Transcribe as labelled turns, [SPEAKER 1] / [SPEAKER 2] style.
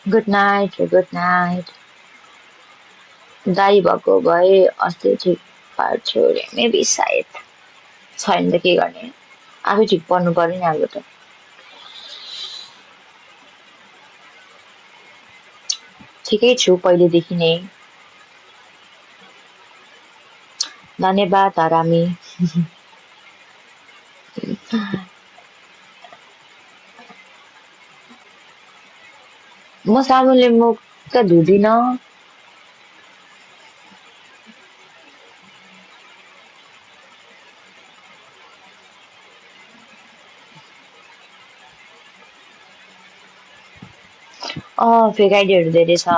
[SPEAKER 1] good night good night दाई भएको भए अस्ति ठिक पार्छु अरे मेबी सायद छैन त के गर्ने आफै ठिक पर्नु पर्यो नि अब त ठिकै छु पहिलेदेखि नै धन्यवाद हरामी म साबुनले मुख त धुदिन फेक आइडीहरू धेरै छ